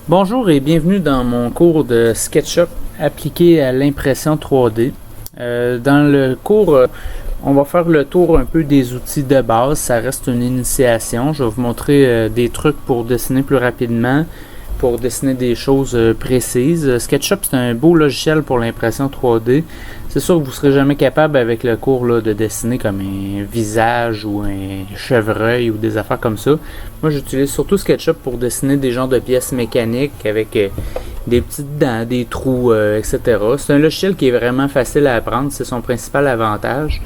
Bonjour et bienvenue dans mon cours de SketchUp appliqué à l'impression 3D. Dans le cours, on va faire le tour un peu des outils de base. Ça reste une initiation. Je vais vous montrer des trucs pour dessiner plus rapidement, pour dessiner des choses précises. SketchUp, c'est un beau logiciel pour l'impression 3D. C'est sûr que vous ne serez jamais capable avec le cours là, de dessiner comme un visage ou un chevreuil ou des affaires comme ça. Moi, j'utilise surtout SketchUp pour dessiner des genres de pièces mécaniques avec des petites dents, des trous, etc. C'est un logiciel qui est vraiment facile à apprendre. C'est son principal avantage.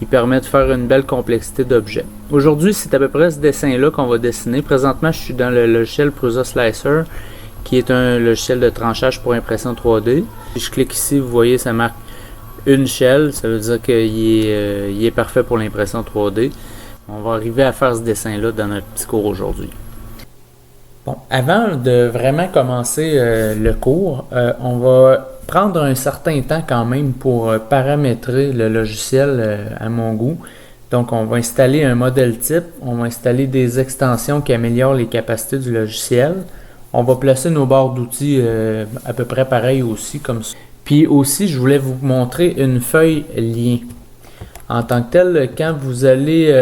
Il permet de faire une belle complexité d'objets. Aujourd'hui, c'est à peu près ce dessin-là qu'on va dessiner. Présentement, je suis dans le logiciel Prusa Slicer, qui est un logiciel de tranchage pour impression 3D. Si je clique ici, vous voyez, ça marque une shell. Ça veut dire qu'il est parfait pour l'impression 3D. On va arriver à faire ce dessin-là dans notre petit cours aujourd'hui. Bon, avant de vraiment commencer le cours, on va prendre un certain temps quand même pour paramétrer le logiciel à mon goût. Donc, on va installer un modèle type, on va installer des extensions qui améliorent les capacités du logiciel. On va placer nos barres d'outils à peu près pareil aussi, comme ça. Puis aussi, je voulais vous montrer une feuille lien. En tant que tel, quand vous allez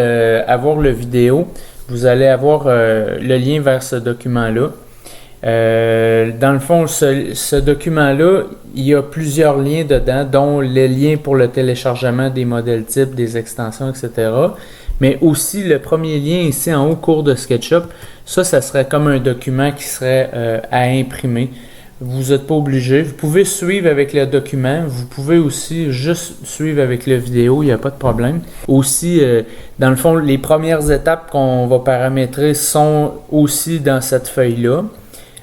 avoir le vidéo, vous allez avoir le lien vers ce document-là. Dans le fond, ce document-là, il y a plusieurs liens dedans, dont les liens pour le téléchargement des modèles types, des extensions, etc. Mais aussi le premier lien ici en haut, cours de SketchUp, ça serait comme un document qui serait à imprimer. Vous n'êtes pas obligé. Vous pouvez suivre avec le document. Vous pouvez aussi juste suivre avec la vidéo. Il n'y a pas de problème. Aussi, dans le fond, les premières étapes qu'on va paramétrer sont aussi dans cette feuille-là.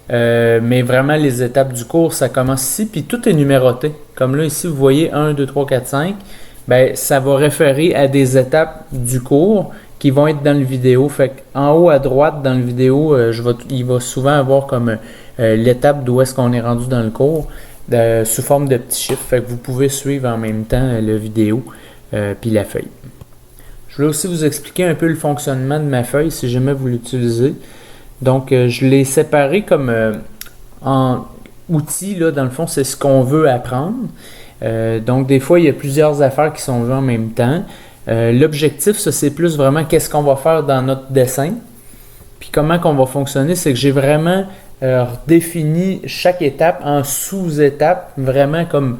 Mais vraiment, les étapes du cours, ça commence ici. Puis tout est numéroté. Comme là, ici, vous voyez 1, 2, 3, 4, 5. Ben, ça va référer à des étapes du cours qui vont être dans le vidéo. Fait qu'en haut à droite, dans le vidéo, il va souvent avoir comme l'étape d'où est-ce qu'on est rendu dans le cours sous forme de petits chiffres. Fait que vous pouvez suivre en même temps la vidéo puis la feuille. Je voulais aussi vous expliquer un peu le fonctionnement de ma feuille si jamais vous l'utilisez. Donc, je l'ai séparé comme en outils. Là, dans le fond, c'est ce qu'on veut apprendre. Donc, des fois, il y a plusieurs affaires qui sont vues en même temps. L'objectif, ça, c'est plus vraiment qu'est-ce qu'on va faire dans notre dessin. Puis comment qu'on va fonctionner, c'est que j'ai vraiment redéfini chaque étape en sous-étapes, vraiment comme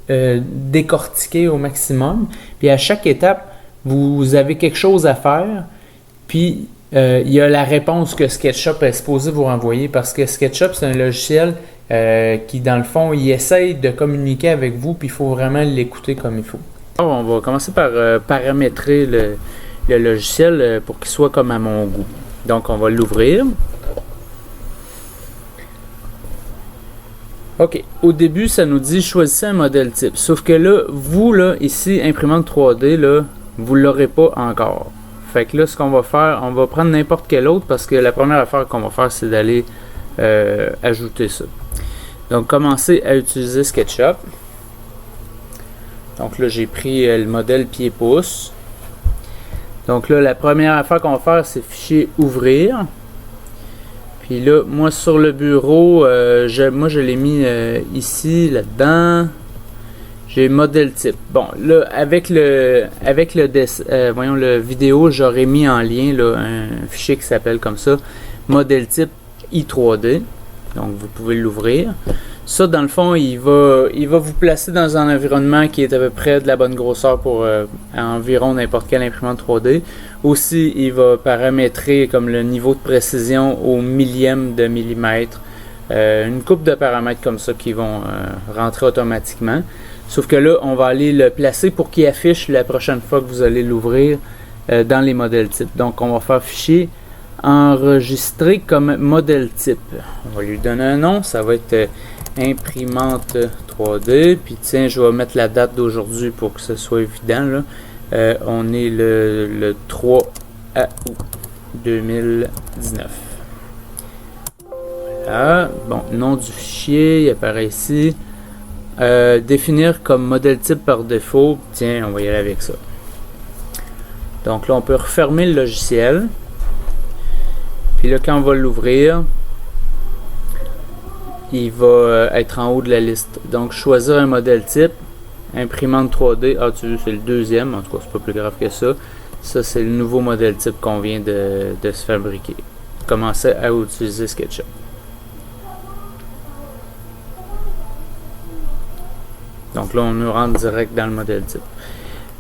décortiqué au maximum. Puis à chaque étape, vous avez quelque chose à faire. Puis il y a la réponse que SketchUp est supposé vous renvoyer parce que SketchUp, c'est un logiciel qui, dans le fond, il essaye de communiquer avec vous, puis il faut vraiment l'écouter comme il faut. On va commencer par paramétrer le logiciel pour qu'il soit comme à mon goût. Donc, on va l'ouvrir. OK. Au début, ça nous dit choisissez un modèle type. Sauf que là, vous, là, ici, imprimante 3D, là, vous ne l'aurez pas encore. Fait que là, ce qu'on va faire, on va prendre n'importe quel autre parce que la première affaire qu'on va faire, c'est d'aller ajouter ça. Donc, commencez à utiliser SketchUp. Donc là, j'ai pris le modèle pied-pouce. Donc là, la première affaire qu'on va faire, c'est fichier ouvrir. Puis là, moi sur le bureau, je l'ai mis ici, là-dedans. J'ai modèle type. Bon, là, avec le vidéo, j'aurais mis en lien là, un fichier qui s'appelle comme ça, modèle type i3D. Donc, vous pouvez l'ouvrir. Ça, dans le fond, il va vous placer dans un environnement qui est à peu près de la bonne grosseur pour environ n'importe quelle imprimante 3D. Aussi, il va paramétrer comme le niveau de précision au millième de millimètre. Une couple de paramètres comme ça qui vont rentrer automatiquement. Sauf que là, on va aller le placer pour qu'il affiche la prochaine fois que vous allez l'ouvrir dans les modèles types. Donc, on va faire fichier enregistrer comme modèle type. On va lui donner un nom. Ça va être imprimante 3D. Puis tiens, je vais mettre la date d'aujourd'hui pour que ce soit évident. Là. On est le 3 août 2019. Voilà. Bon, nom du fichier, il apparaît ici. Définir comme modèle type par défaut. Tiens, on va y aller avec ça. Donc là, on peut refermer le logiciel. Puis là, quand on va l'ouvrir, il va être en haut de la liste. Donc, choisir un modèle type, imprimante 3D. Ah, tu vois, c'est le deuxième. En tout cas, c'est pas plus grave que ça. Ça, c'est le nouveau modèle type qu'on vient de se fabriquer. Commencer à utiliser SketchUp. Donc là, on nous rentre direct dans le modèle type.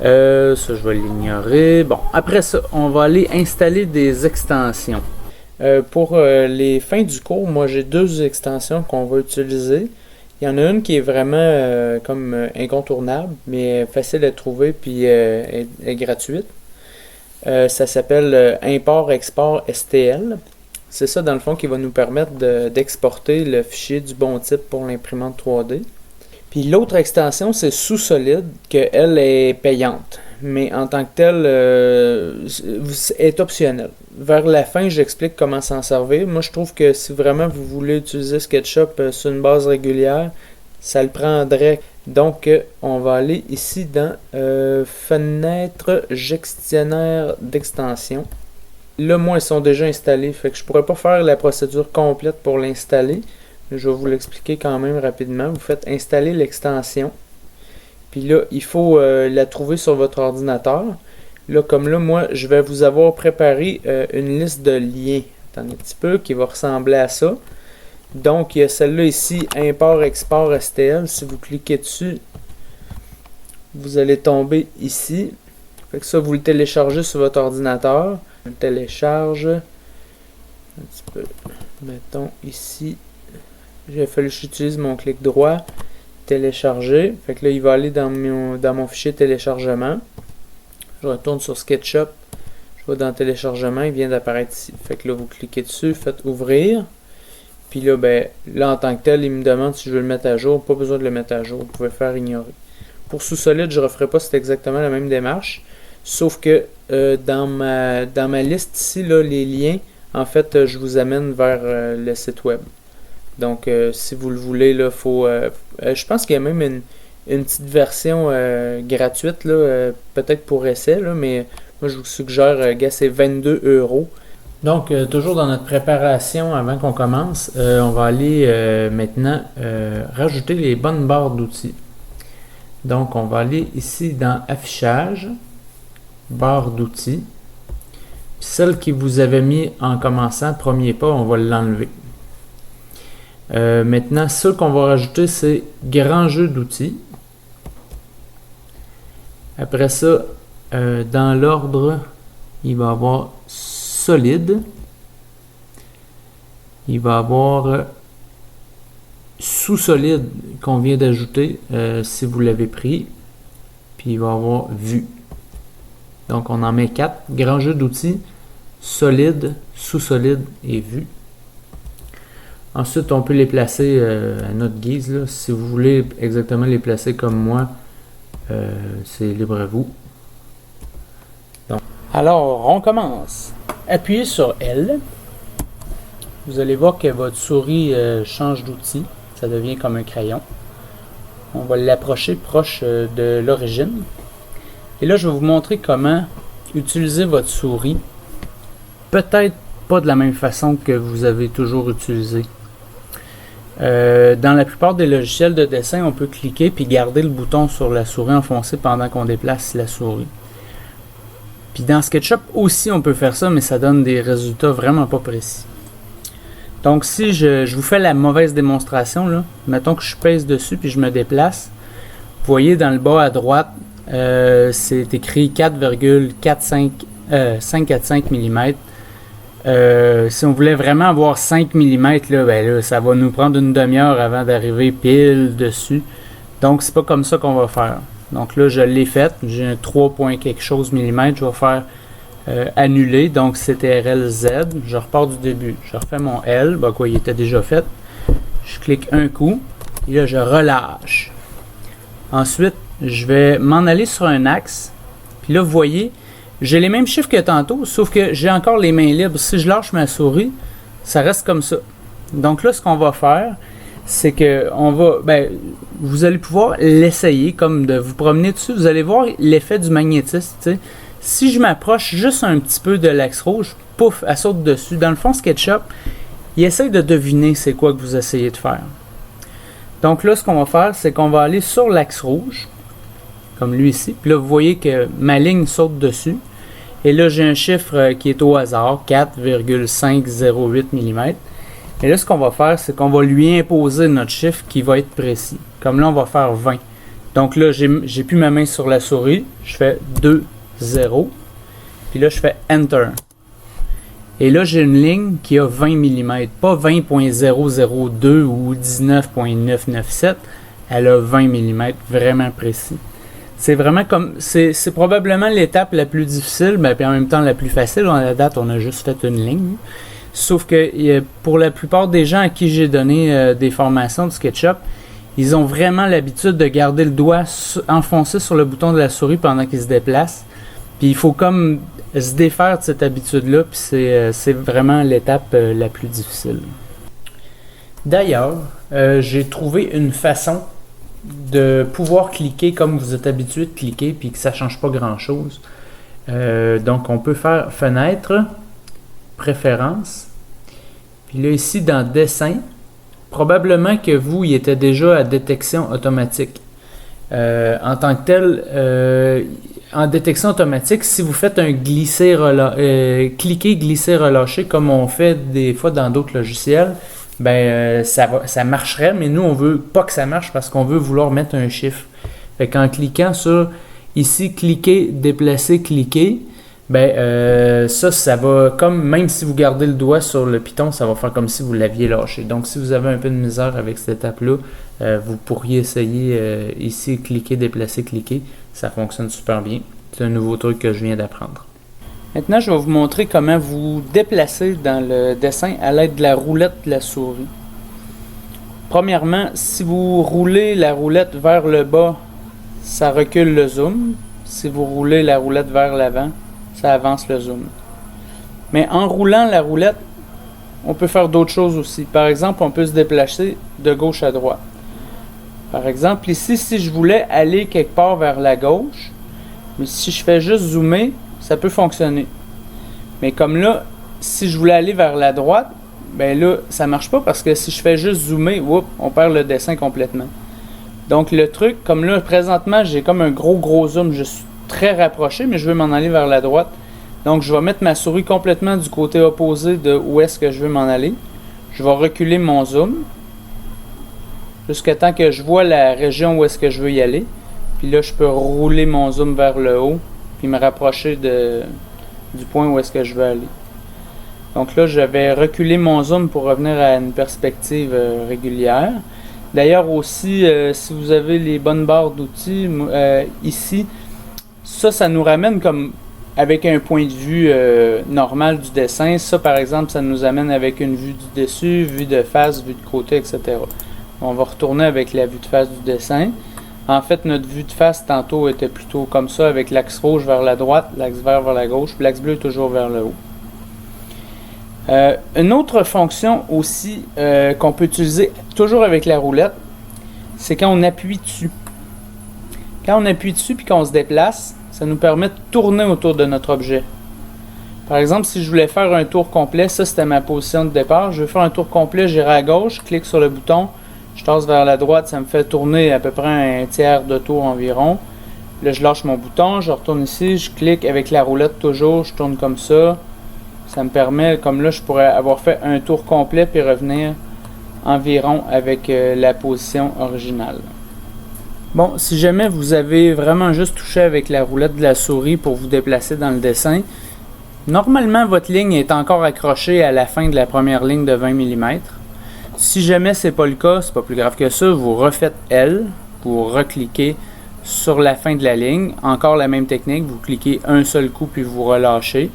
Ça, je vais l'ignorer. Bon, après ça, on va aller installer des extensions. Pour les fins du cours, moi, j'ai deux extensions qu'on va utiliser. Il y en a une qui est vraiment comme incontournable, mais facile à trouver puis est gratuite. Ça s'appelle Import-Export STL. C'est ça, dans le fond, qui va nous permettre d'exporter le fichier du bon type pour l'imprimante 3D. Puis l'autre extension, c'est Sous-Solide, qu'elle est payante. Mais en tant que telle, est optionnelle. Vers la fin, j'explique comment s'en servir. Moi, je trouve que si vraiment vous voulez utiliser SketchUp sur une base régulière, ça le prendrait. Donc, on va aller ici dans Fenêtre gestionnaire d'extension. Là, moi, ils sont déjà installés. Fait que je ne pourrais pas faire la procédure complète pour l'installer. Je vais vous l'expliquer quand même rapidement. Vous faites installer l'extension. Puis là, il faut la trouver sur votre ordinateur. Là, comme là, moi, je vais vous avoir préparé une liste de liens. Attendez un petit peu, qui va ressembler à ça. Donc, il y a celle-là ici, Import-Export STL. Si vous cliquez dessus, vous allez tomber ici. Fait que ça, vous le téléchargez sur votre ordinateur. Je le télécharge. Un petit peu. Mettons ici. Il a fallu que j'utilise mon clic droit. Télécharger. Fait que là, il va aller dans mon fichier téléchargement. Je retourne sur SketchUp. Je vais dans téléchargement. Il vient d'apparaître ici. Fait que là, vous cliquez dessus. Faites ouvrir. Puis là, là, en tant que tel, il me demande si je veux le mettre à jour. Pas besoin de le mettre à jour. Vous pouvez faire ignorer. Pour Sous-Solide, je ne referai pas. C'est exactement la même démarche. Sauf que dans ma liste ici, là, les liens, en fait, je vous amène vers le site web. Donc, si vous le voulez, là, faut. Je pense qu'il y a même une petite version gratuite, là, peut-être pour essai, là, mais moi je vous suggère, gars, c'est 22 €. Donc, toujours dans notre préparation avant qu'on commence, on va aller maintenant rajouter les bonnes barres d'outils. Donc, on va aller ici dans Affichage, barre d'outils. Celle qui vous avait mis en commençant, premier pas, on va l'enlever. Maintenant, ce qu'on va rajouter, c'est grand jeu d'outils. Après ça, dans l'ordre, il va y avoir solide. Il va y avoir sous-solide qu'on vient d'ajouter si vous l'avez pris. Puis il va y avoir vue. Donc on en met 4. Grand jeu d'outils, solide, sous-solide et vue. Ensuite, on peut les placer à notre guise. Là. Si vous voulez exactement les placer comme moi, c'est libre à vous. Donc, alors, on commence. Appuyez sur L. Vous allez voir que votre souris change d'outil. Ça devient comme un crayon. On va l'approcher proche de l'origine. Et là, je vais vous montrer comment utiliser votre souris. Peut-être pas de la même façon que vous avez toujours utilisé. Dans la plupart des logiciels de dessin, on peut cliquer puis garder le bouton sur la souris enfoncé pendant qu'on déplace la souris. Puis dans SketchUp aussi, on peut faire ça, mais ça donne des résultats vraiment pas précis. Donc si je vous fais la mauvaise démonstration, là, mettons que je pèse dessus puis je me déplace, vous voyez dans le bas à droite, c'est écrit 4,545 mm. Si on voulait vraiment avoir 5 mm, là, ça va nous prendre une demi-heure avant d'arriver pile dessus. Donc, c'est pas comme ça qu'on va faire. Donc là, je l'ai fait. J'ai un 3 point quelque chose mm. Je vais faire annuler. Donc, CTRL Z. Je repars du début. Je refais mon L. Quoi, il était déjà fait. Je clique un coup. Et là, je relâche. Ensuite, je vais m'en aller sur un axe. Puis là, vous voyez, j'ai les mêmes chiffres que tantôt, sauf que j'ai encore les mains libres. Si je lâche ma souris, ça reste comme ça. Donc là, ce qu'on va faire, c'est que vous allez pouvoir l'essayer, comme de vous promener dessus. Vous allez voir l'effet du magnétisme. T'sais. Si je m'approche juste un petit peu de l'axe rouge, pouf, elle saute dessus. Dans le fond, SketchUp, il essaye de deviner c'est quoi que vous essayez de faire. Donc là, ce qu'on va faire, c'est qu'on va aller sur l'axe rouge, comme lui ici. Puis là, vous voyez que ma ligne saute dessus. Et là, j'ai un chiffre qui est au hasard, 4,508 mm. Et là, ce qu'on va faire, c'est qu'on va lui imposer notre chiffre qui va être précis. Comme là, on va faire 20. Donc là, j'ai plus ma main sur la souris. Je fais 2, 0. Puis là, je fais Enter. Et là, j'ai une ligne qui a 20 mm. Pas 20.002 ou 19.997. Elle a 20 mm, vraiment précis. C'est vraiment comme... C'est probablement l'étape la plus difficile, mais puis en même temps la plus facile. À la date, on a juste fait une ligne. Sauf que pour la plupart des gens à qui j'ai donné des formations de SketchUp, ils ont vraiment l'habitude de garder le doigt enfoncé sur le bouton de la souris pendant qu'ils se déplacent. Puis il faut comme se défaire de cette habitude-là, puis c'est vraiment l'étape la plus difficile. D'ailleurs, j'ai trouvé une façon de pouvoir cliquer comme vous êtes habitué de cliquer, puis que ça ne change pas grand-chose. Donc on peut faire Fenêtre, Préférences, puis là ici dans Dessin, probablement que vous, il était déjà à détection automatique. En tant que tel, en détection automatique, si vous faites un cliquer, glisser, relâcher, comme on fait des fois dans d'autres logiciels, ben ça marcherait, mais nous, on veut pas que ça marche parce qu'on veut vouloir mettre un chiffre. Fait qu'en cliquant sur ici, cliquer, déplacer, cliquer, ben ça va comme, même si vous gardez le doigt sur le piton, ça va faire comme si vous l'aviez lâché. Donc si vous avez un peu de misère avec cette étape-là, vous pourriez essayer ici, cliquer, déplacer, cliquer. Ça fonctionne super bien. C'est un nouveau truc que je viens d'apprendre. Maintenant, je vais vous montrer comment vous déplacer dans le dessin à l'aide de la roulette de la souris. Premièrement, si vous roulez la roulette vers le bas, ça recule le zoom. Si vous roulez la roulette vers l'avant, ça avance le zoom. Mais en roulant la roulette, on peut faire d'autres choses aussi. Par exemple, on peut se déplacer de gauche à droite. Par exemple, ici, si je voulais aller quelque part vers la gauche, mais si je fais juste zoomer, ça peut fonctionner. Mais comme là, si je voulais aller vers la droite, ben là, ça marche pas parce que si je fais juste zoomer, on perd le dessin complètement. Donc le truc, comme là, présentement, j'ai comme un gros zoom, je suis très rapproché, mais je veux m'en aller vers la droite. Donc je vais mettre ma souris complètement du côté opposé de où est-ce que je veux m'en aller. Je vais reculer mon zoom jusqu'à temps que je vois la région où est-ce que je veux y aller. Puis là, je peux rouler mon zoom vers le haut, puis me rapprocher du point où est-ce que je veux aller. Donc là, je vais reculer mon zoom pour revenir à une perspective régulière. D'ailleurs aussi, si vous avez les bonnes barres d'outils, ici, ça nous ramène comme avec un point de vue normal du dessin. Ça, par exemple, ça nous amène avec une vue du dessus, vue de face, vue de côté, etc. On va retourner avec la vue de face du dessin. En fait, notre vue de face, tantôt, était plutôt comme ça, avec l'axe rouge vers la droite, l'axe vert vers la gauche, puis l'axe bleu toujours vers le haut. Une autre fonction aussi qu'on peut utiliser toujours avec la roulette, c'est quand on appuie dessus. Quand on appuie dessus puis qu'on se déplace, ça nous permet de tourner autour de notre objet. Par exemple, si je voulais faire un tour complet, ça c'était ma position de départ. Je veux faire un tour complet, j'irai à gauche, je clique sur le bouton, je tasse vers la droite, ça me fait tourner à peu près un tiers de tour environ. Là, je lâche mon bouton, je retourne ici, je clique avec la roulette toujours, je tourne comme ça. Ça me permet, comme là, je pourrais avoir fait un tour complet puis revenir environ avec la position originale. Bon, si jamais vous avez vraiment juste touché avec la roulette de la souris pour vous déplacer dans le dessin, normalement, votre ligne est encore accrochée à la fin de la première ligne de 20 mm. Si jamais c'est pas le cas, c'est pas plus grave que ça, vous refaites L, vous recliquez sur la fin de la ligne. Encore la même technique, vous cliquez un seul coup puis vous relâchez.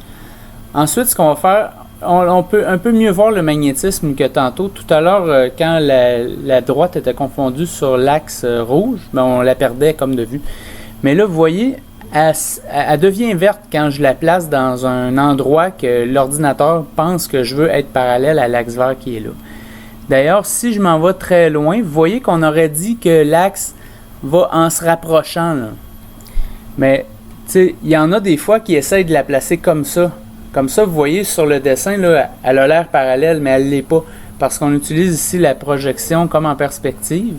Ensuite, ce qu'on va faire, on peut un peu mieux voir le magnétisme que tantôt. Tout à l'heure, quand la droite était confondue sur l'axe rouge, ben on la perdait comme de vue. Mais là, vous voyez, elle devient verte quand je la place dans un endroit que l'ordinateur pense que je veux être parallèle à l'axe vert qui est là. D'ailleurs, si je m'en vais très loin, vous voyez qu'on aurait dit que l'axe va en se rapprochant, là. Mais, tu sais, il y en a des fois qui essayent de la placer comme ça. Comme ça, vous voyez sur le dessin, là, elle a l'air parallèle, mais elle ne l'est pas. Parce qu'on utilise ici la projection comme en perspective.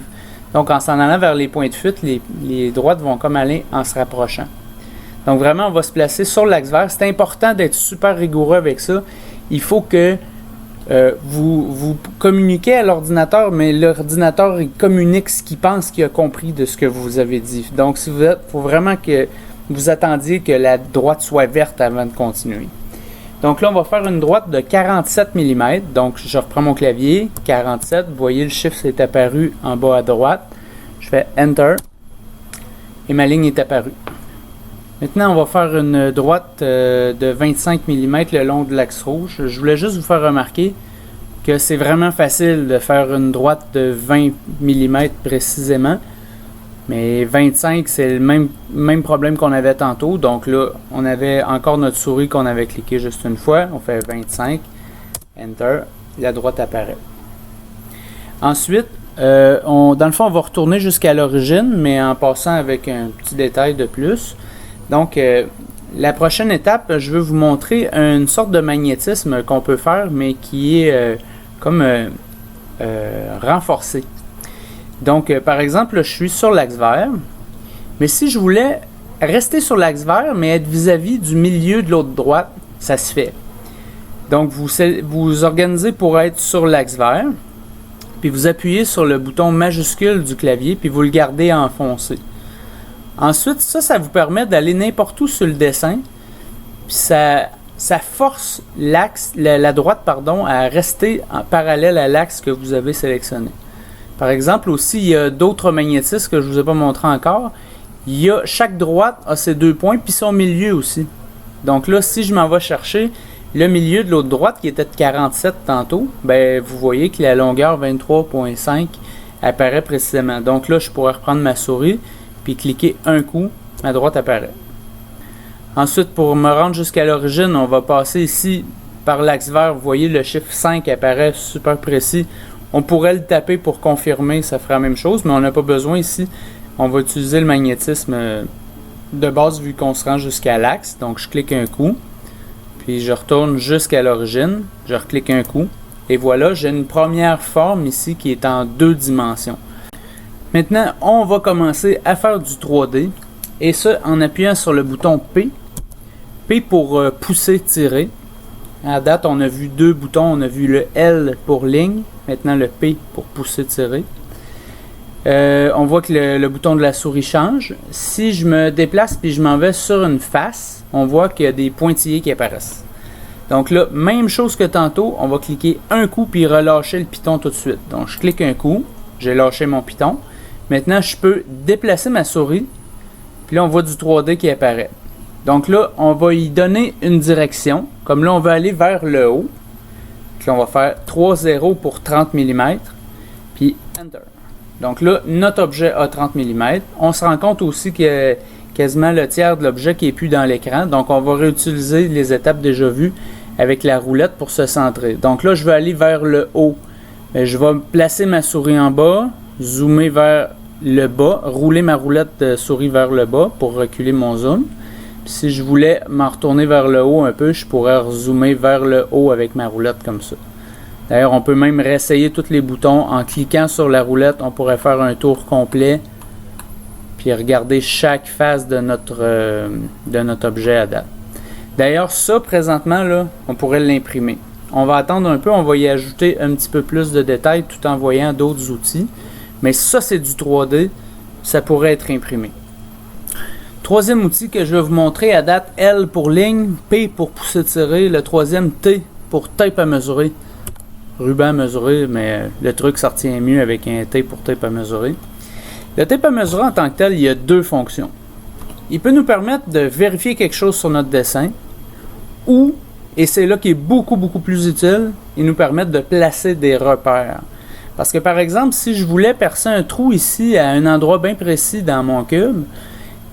Donc, en s'en allant vers les points de fuite, les droites vont comme aller en se rapprochant. Donc, vraiment, on va se placer sur l'axe vert. C'est important d'être super rigoureux avec ça. Il faut que vous communiquez à l'ordinateur, mais l'ordinateur il communique ce qu'il pense qu'il a compris de ce que vous avez dit. Donc, il faut vraiment que vous attendiez que la droite soit verte avant de continuer. Donc là, on va faire une droite de 47 mm. Donc, je reprends mon clavier, 47. Vous voyez, le chiffre s'est apparu en bas à droite. Je fais Enter et ma ligne est apparue. Maintenant, on va faire une droite de 25 mm le long de l'axe rouge. Je voulais juste vous faire remarquer que c'est vraiment facile de faire une droite de 20 mm précisément. Mais 25, c'est le même problème qu'on avait tantôt. Donc là, on avait encore notre souris qu'on avait cliqué juste une fois. On fait 25, Enter, la droite apparaît. Ensuite, dans le fond, on va retourner jusqu'à l'origine, mais en passant avec un petit détail de plus. Donc, la prochaine étape, je veux vous montrer une sorte de magnétisme qu'on peut faire, mais qui est renforcé. Donc, par exemple, là, je suis sur l'axe vert, mais si je voulais rester sur l'axe vert, mais être vis-à-vis du milieu de l'autre droite, ça se fait. Donc, vous organisez pour être sur l'axe vert, puis vous appuyez sur le bouton majuscule du clavier, puis vous le gardez enfoncé. Ensuite, ça vous permet d'aller n'importe où sur le dessin, puis ça force la droite à rester en parallèle à l'axe que vous avez sélectionné. Par exemple, aussi, il y a d'autres magnétismes que je ne vous ai pas montré encore. Chaque droite a ses deux points, puis son milieu aussi. Donc là, si je m'en vais chercher le milieu de l'autre droite, qui était de 47 tantôt, ben vous voyez que la longueur 23.5 apparaît précisément. Donc là, je pourrais reprendre ma souris, puis cliquer un coup, ma droite apparaît. Ensuite, pour me rendre jusqu'à l'origine, on va passer ici par l'axe vert. Vous voyez, le chiffre 5 apparaît super précis. On pourrait le taper pour confirmer, ça ferait la même chose, mais on n'a pas besoin ici. On va utiliser le magnétisme de base vu qu'on se rend jusqu'à l'axe. Donc, je clique un coup, puis je retourne jusqu'à l'origine. Je reclique un coup, et voilà, j'ai une première forme ici qui est en 2 dimensions. Maintenant, on va commencer à faire du 3D, et ça en appuyant sur le bouton P. P pour pousser, tirer. À date, on a vu 2 boutons. On a vu le L pour ligne. Maintenant, le P pour pousser, tirer. On voit que le bouton de la souris change. Si je me déplace et je m'en vais sur une face, on voit qu'il y a des pointillés qui apparaissent. Donc là, même chose que tantôt, on va cliquer un coup puis relâcher le piton tout de suite. Donc, je clique un coup. J'ai lâché mon piton. Maintenant, je peux déplacer ma souris. Puis là, on voit du 3D qui apparaît. Donc là, on va y donner une direction. Comme là, on va aller vers le haut. Puis on va faire 3 zéros pour 30 mm. Puis Enter. Donc là, notre objet a 30 mm. On se rend compte aussi qu'il y a quasiment le tiers de l'objet qui n'est plus dans l'écran. Donc on va réutiliser les étapes déjà vues avec la roulette pour se centrer. Donc là, je vais aller vers le haut. Je vais placer ma souris en bas, zoomer vers le bas, rouler ma roulette de souris vers le bas pour reculer mon zoom. Puis si je voulais m'en retourner vers le haut un peu, je pourrais zoomer vers le haut avec ma roulette comme ça. D'ailleurs, on peut même réessayer tous les boutons. En cliquant sur la roulette, on pourrait faire un tour complet puis regarder chaque face de notre objet à date. D'ailleurs, ça, présentement, là, on pourrait l'imprimer. On va attendre un peu, on va y ajouter un petit peu plus de détails tout en voyant d'autres outils. Mais ça, c'est du 3D. Ça pourrait être imprimé. Troisième outil que je vais vous montrer à date, L pour ligne, P pour pousser tirer, le troisième T pour tape à mesurer. Ruban à mesurer, mais le truc ça retient mieux avec un T pour tape à mesurer. Le tape à mesurer en tant que tel, il y a 2 fonctions. Il peut nous permettre de vérifier quelque chose sur notre dessin, ou, et c'est là qui est beaucoup plus utile, il nous permet de placer des repères. Parce que par exemple, si je voulais percer un trou ici à un endroit bien précis dans mon cube,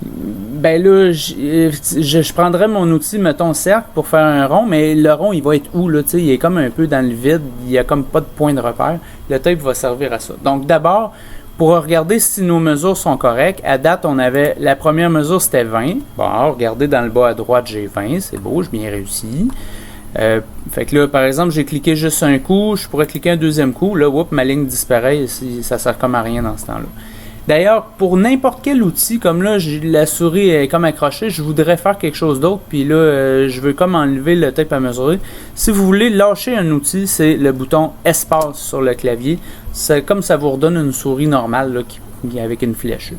ben là, je prendrais mon outil, mettons cercle, pour faire un rond, mais le rond, il va être où, là, tu sais, il est comme un peu dans le vide, il n'y a comme pas de point de repère. Le tape va servir à ça. Donc d'abord, pour regarder si nos mesures sont correctes, à date, on avait, la première mesure, c'était 20. Bon, regardez dans le bas à droite, j'ai 20, c'est beau, j'ai bien réussi. Fait que là, par exemple, j'ai cliqué juste un coup, je pourrais cliquer un deuxième coup, là, whoop, ma ligne disparaît, ça sert comme à rien dans ce temps-là. D'ailleurs, pour n'importe quel outil, comme là, la souris est comme accrochée, je voudrais faire quelque chose d'autre, puis là, je veux comme enlever le tape à mesurer. Si vous voulez lâcher un outil, c'est le bouton espace sur le clavier. C'est comme ça vous redonne une souris normale là, avec une flèche.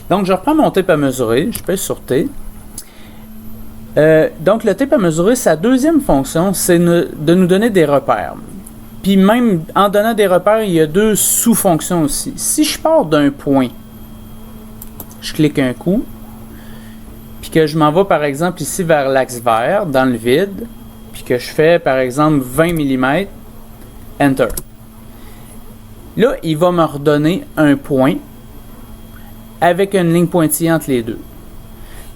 Donc, je reprends mon tape à mesurer, je pèse sur T. Donc, le tape à mesurer, sa deuxième fonction, c'est de nous donner des repères. Puis même en donnant des repères, il y a deux sous-fonctions aussi. Si je pars d'un point, je clique un coup, puis que je m'en vais par exemple ici vers l'axe vert, dans le vide, puis que je fais par exemple 20 mm, Enter. Là, il va me redonner un point avec une ligne pointillée entre les deux.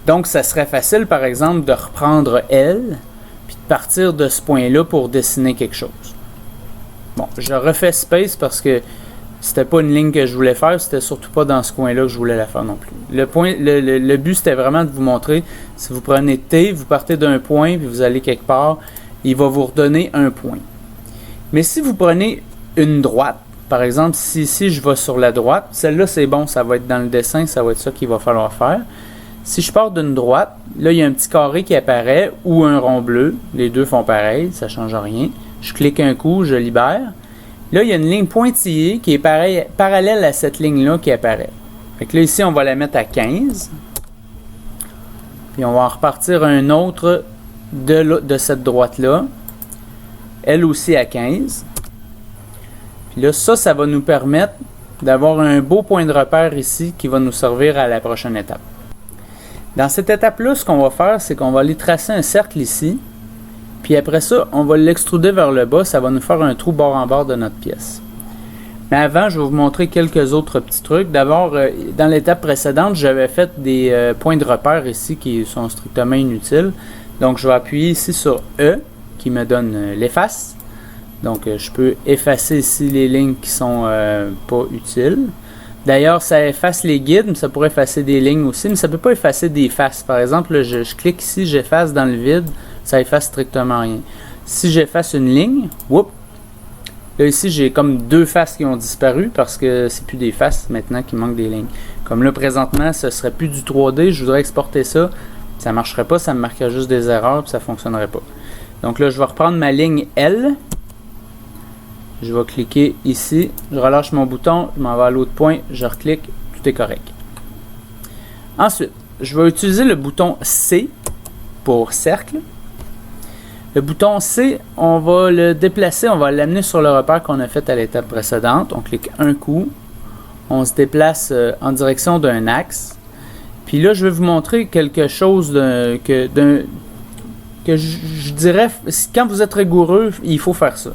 Donc, ça serait facile, par exemple, de reprendre L, puis de partir de ce point-là pour dessiner quelque chose. Bon, je refais Space parce que c'était pas une ligne que je voulais faire, c'était surtout pas dans ce coin-là que je voulais la faire non plus. Le but, c'était vraiment de vous montrer, si vous prenez T, vous partez d'un point, puis vous allez quelque part, il va vous redonner un point. Mais si vous prenez une droite, par exemple, si ici je vais sur la droite, celle-là c'est bon, ça va être dans le dessin, ça va être ça qu'il va falloir faire. Si je pars d'une droite, là il y a un petit carré qui apparaît ou un rond bleu, les deux font pareil, ça ne change rien. Je clique un coup, je libère. Là, il y a une ligne pointillée qui est parallèle à cette ligne-là qui apparaît. Fait que là, ici, on va la mettre à 15. Puis on va en repartir un autre de cette droite-là. Elle aussi à 15. Puis là, ça va nous permettre d'avoir un beau point de repère ici qui va nous servir à la prochaine étape. Dans cette étape-là, ce qu'on va faire, c'est qu'on va aller tracer un cercle ici. Puis après ça, on va l'extruder vers le bas. Ça va nous faire un trou bord en bord de notre pièce. Mais avant, je vais vous montrer quelques autres petits trucs. D'abord, dans l'étape précédente, j'avais fait des points de repère ici qui sont strictement inutiles. Donc, je vais appuyer ici sur E qui me donne l'efface. Donc, je peux effacer ici les lignes qui sont pas utiles. D'ailleurs, ça efface les guides, mais ça pourrait effacer des lignes aussi, mais ça ne peut pas effacer des faces. Par exemple, là, je clique ici, j'efface dans le vide, ça efface strictement rien. Si j'efface une ligne, whoop, là ici j'ai comme deux faces qui ont disparu parce que c'est plus des faces maintenant qu'il manque des lignes. Comme là présentement, ce serait plus du 3D, je voudrais exporter ça, ça ne marcherait pas, ça me marquerait juste des erreurs puis ça ne fonctionnerait pas. Donc là, je vais reprendre ma ligne L. Je vais cliquer ici, je relâche mon bouton, je m'en vais à l'autre point, je reclique, tout est correct. Ensuite, je vais utiliser le bouton C pour cercle. Le bouton C, on va le déplacer, on va l'amener sur le repère qu'on a fait à l'étape précédente. On clique un coup, on se déplace en direction d'un axe. Puis là, je vais vous montrer quelque chose que je dirais, quand vous êtes rigoureux, il faut faire ça.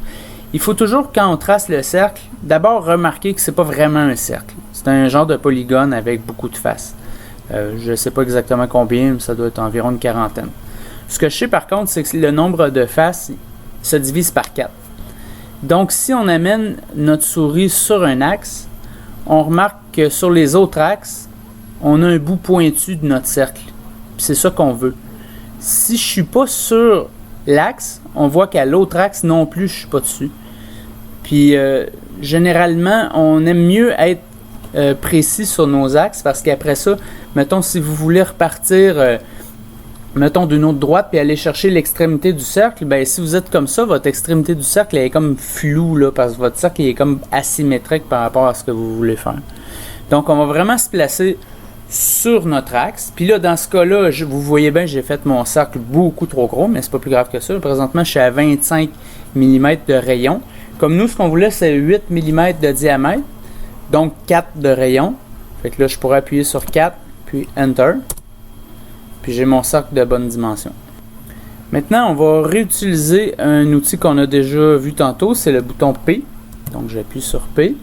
Il faut toujours, quand on trace le cercle, d'abord remarquer que c'est pas vraiment un cercle. C'est un genre de polygone avec beaucoup de faces. Je ne sais pas exactement combien, mais ça doit être environ une quarantaine. Ce que je sais par contre, c'est que le nombre de faces se divise par 4. Donc, si on amène notre souris sur un axe, on remarque que sur les autres axes, on a un bout pointu de notre cercle. C'est ça qu'on veut. Si je ne suis pas sur l'axe, on voit qu'à l'autre axe non plus, je ne suis pas dessus. Puis, généralement, on aime mieux être précis sur nos axes parce qu'après ça, mettons, si vous voulez repartir, mettons, d'une autre droite puis aller chercher l'extrémité du cercle, ben si vous êtes comme ça, votre extrémité du cercle elle est comme floue, là, parce que votre cercle il est comme asymétrique par rapport à ce que vous voulez faire. Donc, on va vraiment se placer sur notre axe. Puis là, dans ce cas-là, vous voyez bien, j'ai fait mon cercle beaucoup trop gros, mais c'est pas plus grave que ça. Présentement, je suis à 25 mm de rayon. Comme nous, ce qu'on voulait, c'est 8 mm de diamètre, donc 4 de rayon. Fait que là, je pourrais appuyer sur 4, puis Enter. Puis j'ai mon cercle de bonne dimension. Maintenant, on va réutiliser un outil qu'on a déjà vu tantôt, c'est le bouton P. Donc, j'appuie sur P.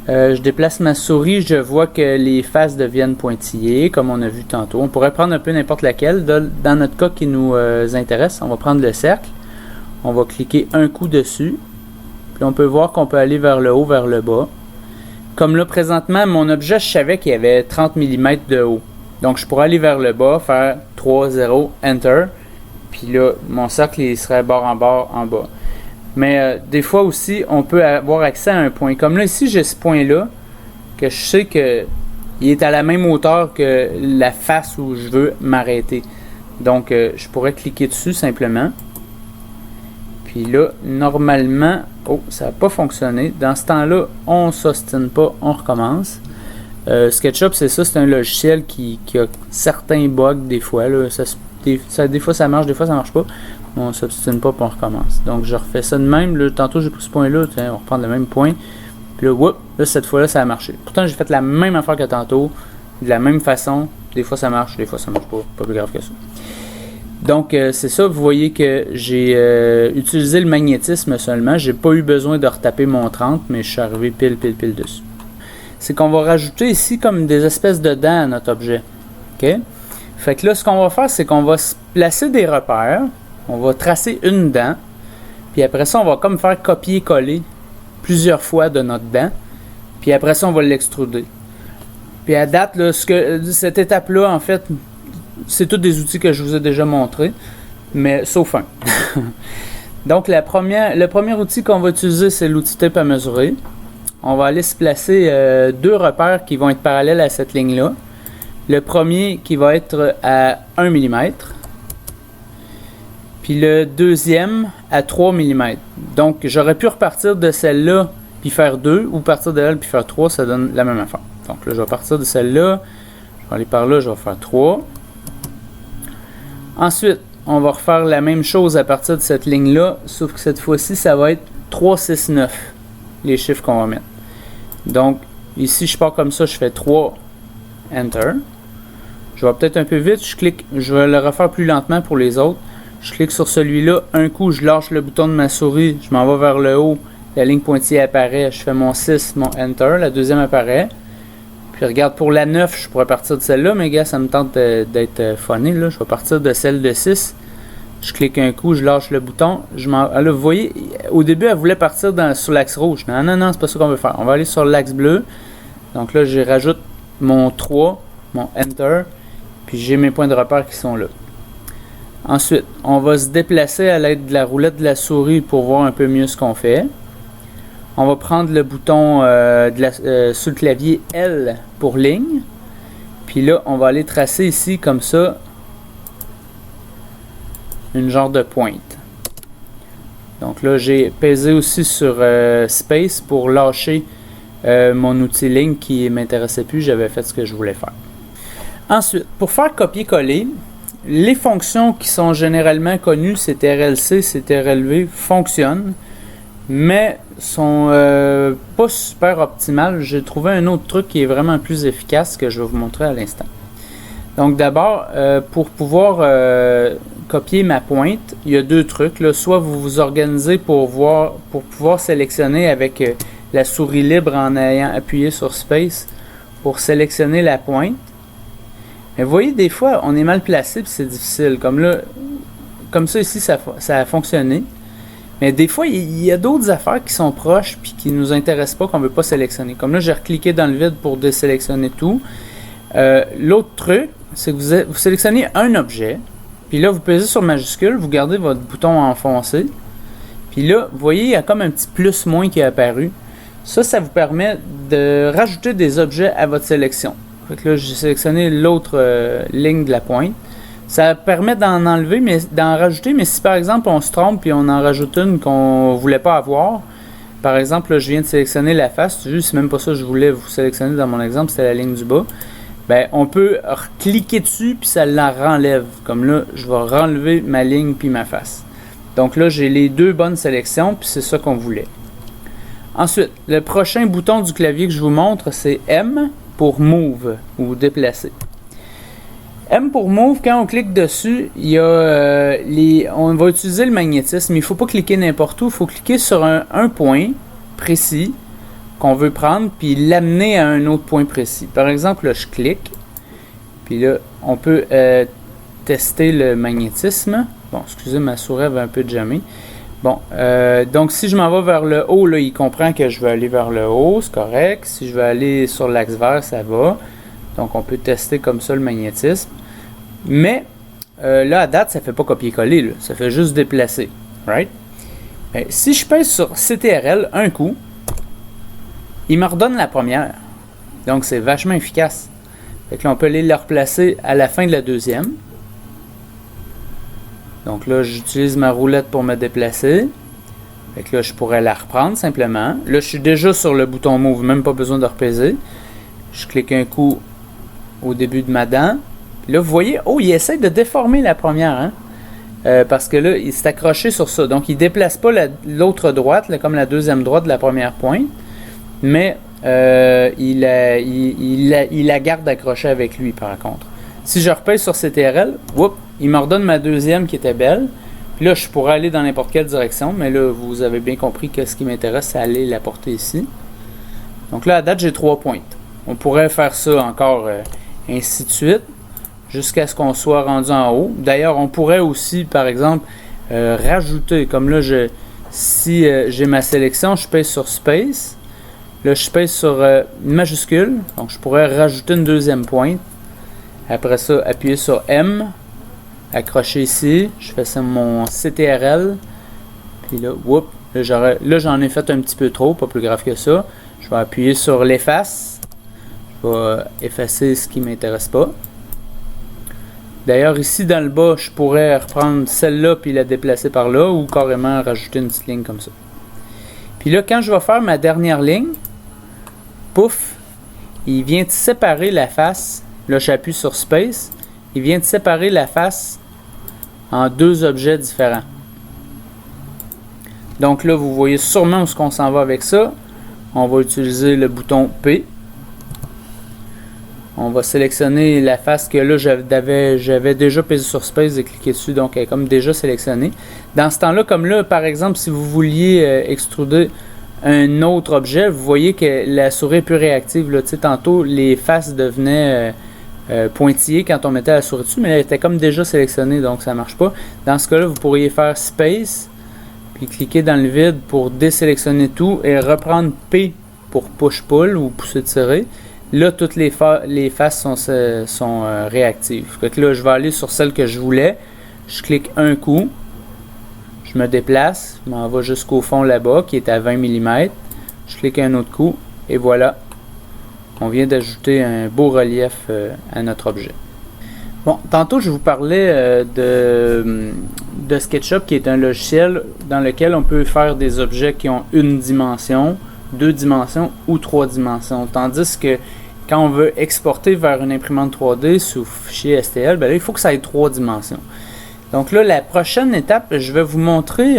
Je déplace ma souris, je vois que les faces deviennent pointillées, comme on a vu tantôt. On pourrait prendre un peu n'importe laquelle. Dans notre cas qui nous intéresse, on va prendre le cercle. On va cliquer un coup dessus. Puis on peut voir qu'on peut aller vers le haut, vers le bas. Comme là, présentement, mon objet, je savais qu'il y avait 30 mm de haut. Donc, je pourrais aller vers le bas, faire 3, 0, Enter. Puis là, mon cercle il serait bord en bord en bas. Mais des fois aussi, on peut avoir accès à un point. Comme là, ici, j'ai ce point-là, que je sais que il est à la même hauteur que la face où je veux m'arrêter. Donc, je pourrais cliquer dessus simplement. Puis là, normalement, oh, ça n'a pas fonctionné. Dans ce temps-là, on ne s'ostine pas, on recommence. SketchUp, c'est ça, c'est un logiciel qui a certains bugs des fois. Là. Des fois, ça marche, des fois, ça marche pas. On ne s'obstine pas, puis on recommence. Donc, je refais ça de même. Là, tantôt, j'ai pris ce point-là. On va reprendre le même point. Puis là, whoop, là, cette fois-là, ça a marché. Pourtant, j'ai fait la même affaire que tantôt, de la même façon. Des fois, ça marche, des fois, ça marche pas. Pas plus grave que ça. Donc, c'est ça. Vous voyez que j'ai utilisé le magnétisme seulement. J'ai pas eu besoin de retaper mon 30, mais je suis arrivé pile dessus. C'est qu'on va rajouter ici comme des espèces de dents à notre objet. OK? Fait que là, ce qu'on va faire, c'est qu'on va placer des repères. On va tracer une dent. Puis après ça, on va comme faire copier-coller plusieurs fois de notre dent. Puis après ça, on va l'extruder. Puis à date, là, cette étape-là, en fait, c'est tous des outils que je vous ai déjà montrés, mais sauf un. Donc, le premier outil qu'on va utiliser, c'est l'outil tape à mesurer. On va aller se placer deux repères qui vont être parallèles à cette ligne-là. Le premier qui va être à 1 mm. Puis le deuxième à 3 mm. Donc, j'aurais pu repartir de celle-là puis faire 2, ou partir de elle puis faire 3, ça donne la même affaire. Donc là, je vais partir de celle-là, je vais aller par là, je vais faire 3. Ensuite, on va refaire la même chose à partir de cette ligne-là, sauf que cette fois-ci, ça va être 3, 6, 9, les chiffres qu'on va mettre. Donc, ici, je pars comme ça, je fais 3, Enter. Je vais peut-être un peu vite, je vais le refaire plus lentement pour les autres. Je clique sur celui-là, un coup, je lâche le bouton de ma souris, je m'en vais vers le haut, la ligne pointillée apparaît, je fais mon 6, mon Enter, la deuxième apparaît. Puis regarde, pour la 9, je pourrais partir de celle-là, mais gars, ça me tente d'être funny, là. Je vais partir de celle de 6. Je clique un coup, je lâche le bouton. Là, vous voyez, au début, elle voulait partir sur l'axe rouge. Non, c'est pas ça qu'on veut faire. On va aller sur l'axe bleu. Donc là, je rajoute mon 3, mon Enter, puis j'ai mes points de repère qui sont là. Ensuite, on va se déplacer à l'aide de la roulette de la souris pour voir un peu mieux ce qu'on fait. On va prendre le bouton sur le clavier L pour ligne. Puis là, on va aller tracer ici, comme ça, une genre de pointe. Donc là, j'ai pesé aussi sur Space pour lâcher mon outil ligne qui ne m'intéressait plus. J'avais fait ce que je voulais faire. Ensuite, pour faire copier-coller, les fonctions qui sont généralement connues, CTRL-C, CTRL-V, fonctionnent, mais sont pas super optimales. J'ai trouvé un autre truc qui est vraiment plus efficace que je vais vous montrer à l'instant. Donc d'abord, pour pouvoir copier ma pointe, il y a deux trucs. Là. Soit vous vous organisez pour pouvoir sélectionner avec la souris libre en ayant appuyé sur Space pour sélectionner la pointe. Mais vous voyez, des fois, on est mal placé et c'est difficile. Comme ça ici, ça a fonctionné. Mais des fois, il y a d'autres affaires qui sont proches et qui ne nous intéressent pas, qu'on ne veut pas sélectionner. Comme là, j'ai recliqué dans le vide pour désélectionner tout. L'autre truc, c'est que vous sélectionnez un objet, puis là, vous pesez sur majuscule, vous gardez votre bouton enfoncé. Puis là, vous voyez, il y a comme un petit plus-moins qui est apparu. Ça vous permet de rajouter des objets à votre sélection. Fait que là, j'ai sélectionné l'autre ligne de la pointe. Ça permet d'en enlever, mais d'en rajouter, mais si par exemple on se trompe et on en rajoute une qu'on ne voulait pas avoir, par exemple, là, je viens de sélectionner la face, c'est même pas ça que je voulais vous sélectionner dans mon exemple, c'était la ligne du bas. Ben, on peut cliquer dessus puis ça la renlève. Comme là, je vais renlever ma ligne puis ma face. Donc là, j'ai les deux bonnes sélections puis c'est ça qu'on voulait. Ensuite, le prochain bouton du clavier que je vous montre, c'est M pour Move ou déplacer. M pour Move, quand on clique dessus, il y a on va utiliser le magnétisme. Il ne faut pas cliquer n'importe où, il faut cliquer sur un point précis qu'on veut prendre, puis l'amener à un autre point précis. Par exemple, là, je clique, puis là, on peut tester le magnétisme. Bon, excusez, ma souris avait un peu jammé. Bon, donc si je m'en vais vers le haut, là, il comprend que je veux aller vers le haut, c'est correct. Si je veux aller sur l'axe vert, ça va. Donc, on peut tester comme ça le magnétisme. Mais, là, à date, ça fait pas copier-coller, là. Ça fait juste déplacer. Right? Si je pèse sur CTRL un coup, il me redonne la première. Donc, c'est vachement efficace. Fait que là, on peut aller la replacer à la fin de la deuxième. Donc là, j'utilise ma roulette pour me déplacer. Fait que là, je pourrais la reprendre simplement. Là, je suis déjà sur le bouton Move, même pas besoin de repaiser. Je clique un coup au début de ma dent. Puis là, vous voyez, oh, il essaie de déformer la première, hein? Parce que là, il s'est accroché sur ça. Donc, il ne déplace pas l'autre droite, là, comme la deuxième droite de la première pointe. Mais il la garde accrochée avec lui, par contre. Si je repèse sur CTRL, whoop, il me redonne ma deuxième qui était belle. Puis là, je pourrais aller dans n'importe quelle direction. Mais là, vous avez bien compris que ce qui m'intéresse, c'est aller la porter ici. Donc là, à date, j'ai 3 pointes. On pourrait faire ça encore ainsi de suite, jusqu'à ce qu'on soit rendu en haut. D'ailleurs, on pourrait aussi, par exemple, rajouter, comme là, si j'ai ma sélection, je pèse sur Space. Là, je pèse sur majuscule, donc je pourrais rajouter une deuxième pointe. Après ça, appuyer sur M, accrocher ici, je fais ça mon CTRL. Puis là, whoop, là j'en ai fait un petit peu trop, pas plus grave que ça. Je vais appuyer sur l'efface. Je vais effacer ce qui ne m'intéresse pas. D'ailleurs, ici dans le bas, je pourrais reprendre celle-là puis la déplacer par là ou carrément rajouter une petite ligne comme ça. Puis là, quand je vais faire ma dernière ligne, pouf, il vient de séparer la face. Là, j'appuie sur Space. Il vient de séparer la face en deux objets différents. Donc là, vous voyez sûrement où est-ce qu'on s'en va avec ça. On va utiliser le bouton P. On va sélectionner la face que là, j'avais déjà pesé sur Space et cliqué dessus, donc elle est comme déjà sélectionnée. Dans ce temps-là, comme là, par exemple, si vous vouliez extruder un autre objet, vous voyez que la souris est plus réactive. Là. Tantôt, les faces devenaient pointillées quand on mettait la souris dessus, mais elle était comme déjà sélectionnée, donc ça ne marche pas. Dans ce cas-là, vous pourriez faire Space, puis cliquer dans le vide pour désélectionner tout et reprendre P pour push-pull ou pousser-tirer. Là, toutes les faces sont réactives. Fait que là, je vais aller sur celle que je voulais. Je clique un coup. Je me déplace. Je m'en vais jusqu'au fond là-bas, qui est à 20 mm. Je clique un autre coup. Et voilà. On vient d'ajouter un beau relief à notre objet. Bon, tantôt, je vous parlais de SketchUp, qui est un logiciel dans lequel on peut faire des objets qui ont une dimension, 2 dimensions ou 3 dimensions. Tandis que quand on veut exporter vers une imprimante 3D sous fichier STL, ben là, il faut que ça ait 3 dimensions. Donc là, la prochaine étape, je vais vous montrer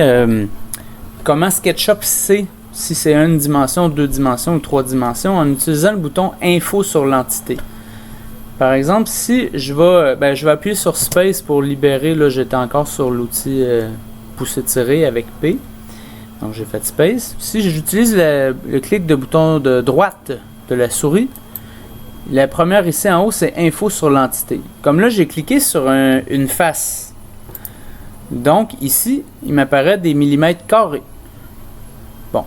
comment SketchUp sait si c'est une dimension, 2 dimensions ou 3 dimensions en utilisant le bouton Info sur l'entité. Par exemple, si je vais appuyer sur Space pour libérer, là j'étais encore sur l'outil pousser-tirer avec P. Donc j'ai fait Space. Si j'utilise le clic de bouton de droite de la souris, la première ici en haut c'est Info sur l'entité. Comme là j'ai cliqué sur une face. Donc ici il m'apparaît des millimètres carrés. Bon.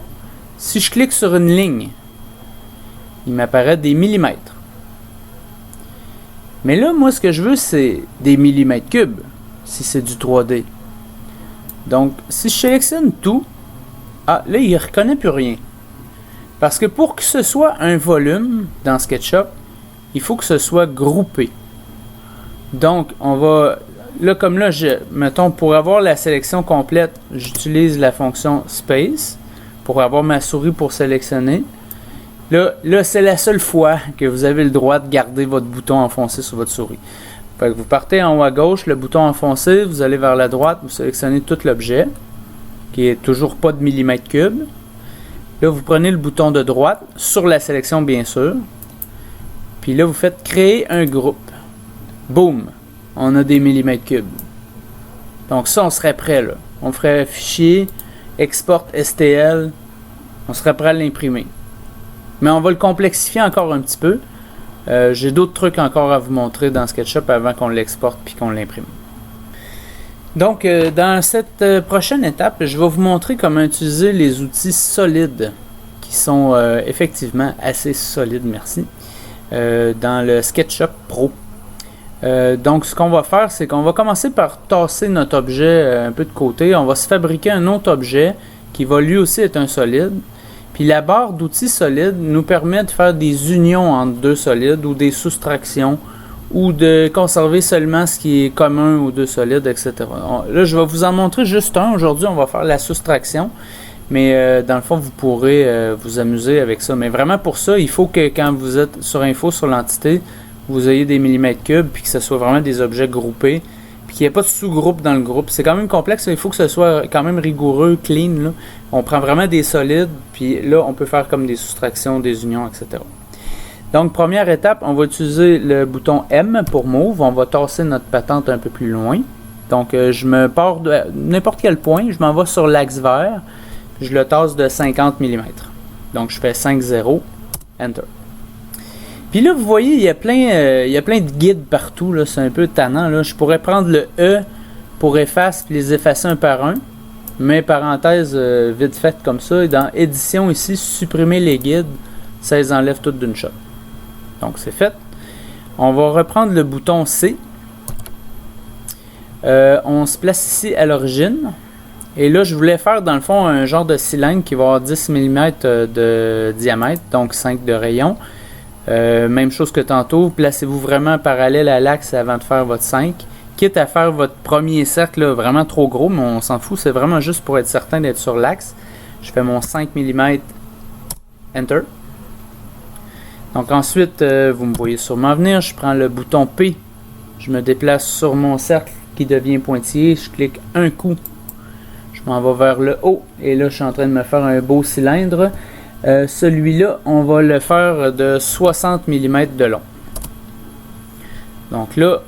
Si je clique sur une ligne, il m'apparaît des millimètres. Mais là moi ce que je veux c'est des millimètres cubes si c'est du 3D. Donc si je sélectionne tout, ah, là, il ne reconnaît plus rien. Parce que pour que ce soit un volume dans SketchUp, il faut que ce soit groupé. Donc, on va... Là, comme là, mettons, pour avoir la sélection complète, j'utilise la fonction Space pour avoir ma souris pour sélectionner. Là c'est la seule fois que vous avez le droit de garder votre bouton enfoncé sur votre souris. Fait que vous partez en haut à gauche, le bouton enfoncé, vous allez vers la droite, vous sélectionnez tout l'objet, qui est toujours pas de millimètres cubes. Là, vous prenez le bouton de droite, sur la sélection bien sûr. Puis là, vous faites créer un groupe. Boum! On a des millimètres cubes. Donc ça, on serait prêt là. On ferait fichier, export STL. On serait prêt à l'imprimer. Mais on va le complexifier encore un petit peu. J'ai d'autres trucs encore à vous montrer dans SketchUp avant qu'on l'exporte puis qu'on l'imprime. Donc, dans cette prochaine étape, je vais vous montrer comment utiliser les outils solides qui sont effectivement assez solides, merci, dans le SketchUp Pro. Donc ce qu'on va faire, c'est qu'on va commencer par tasser notre objet un peu de côté. On va se fabriquer un autre objet qui va lui aussi être un solide. Puis la barre d'outils solides nous permet de faire des unions entre deux solides ou des soustractions ou de conserver seulement ce qui est commun aux deux solides, etc. Là, je vais vous en montrer juste un. Aujourd'hui, on va faire la soustraction. Mais dans le fond, vous pourrez vous amuser avec ça. Mais vraiment pour ça, il faut que quand vous êtes sur Info sur l'entité, vous ayez des millimètres cubes puis que ce soit vraiment des objets groupés. Puis qu'il n'y ait pas de sous-groupe dans le groupe. C'est quand même complexe, il faut que ce soit quand même rigoureux, clean. Là. On prend vraiment des solides, puis là, on peut faire comme des soustractions, des unions, etc. Donc, première étape, on va utiliser le bouton M pour Move. On va tasser notre patente un peu plus loin. Donc, je me pars de n'importe quel point, je m'en vais sur l'axe vert, je le tasse de 50 mm. Donc, je fais 5-0, Enter. Puis là, vous voyez, il y a plein de guides partout. Là, c'est un peu tannant. Là. Je pourrais prendre le E pour effacer puis les effacer un par un. Mais parenthèse vite faite comme ça. Et dans édition ici, supprimer les guides, ça les enlève toutes d'une shot. Donc c'est fait. On va reprendre le bouton C. On se place ici à l'origine. Et là, je voulais faire dans le fond un genre de cylindre qui va avoir 10 mm de diamètre, donc 5 de rayon. Même chose que tantôt, placez-vous vraiment parallèle à l'axe avant de faire votre 5. Quitte à faire votre premier cercle là, vraiment trop gros, mais on s'en fout, c'est vraiment juste pour être certain d'être sur l'axe. Je fais mon 5 mm, Enter. Donc ensuite, vous me voyez sûrement venir, je prends le bouton P, je me déplace sur mon cercle qui devient pointillé, je clique un coup, je m'en vais vers le haut, et là je suis en train de me faire un beau cylindre. Celui-là, on va le faire de 60 mm de long. Donc là,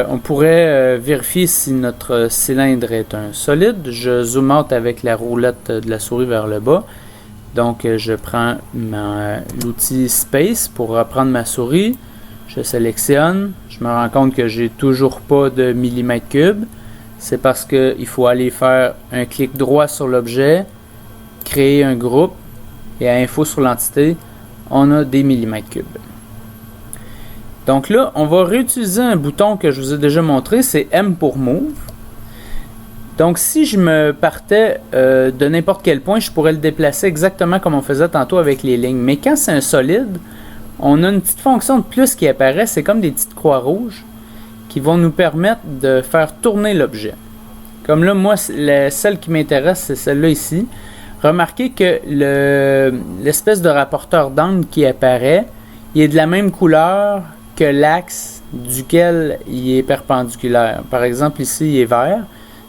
on pourrait vérifier si notre cylindre est un solide. Je zoome out avec la roulette de la souris vers le bas. Donc je prends l'outil Space pour reprendre ma souris. Je sélectionne. Je me rends compte que j'ai toujours pas de millimètres cubes. C'est parce qu'il faut aller faire un clic droit sur l'objet, créer un groupe. Et à Info sur l'entité, on a des millimètres cubes. Donc là, on va réutiliser un bouton que je vous ai déjà montré, c'est M pour Move. Donc si je me partais de n'importe quel point, je pourrais le déplacer exactement comme on faisait tantôt avec les lignes. Mais quand c'est un solide, on a une petite fonction de plus qui apparaît, c'est comme des petites croix rouges qui vont nous permettre de faire tourner l'objet. Comme là, moi, celle qui m'intéresse, c'est celle-là ici. Remarquez que l'espèce de rapporteur d'angle qui apparaît, il est de la même couleur que l'axe duquel il est perpendiculaire. Par exemple, ici, il est vert.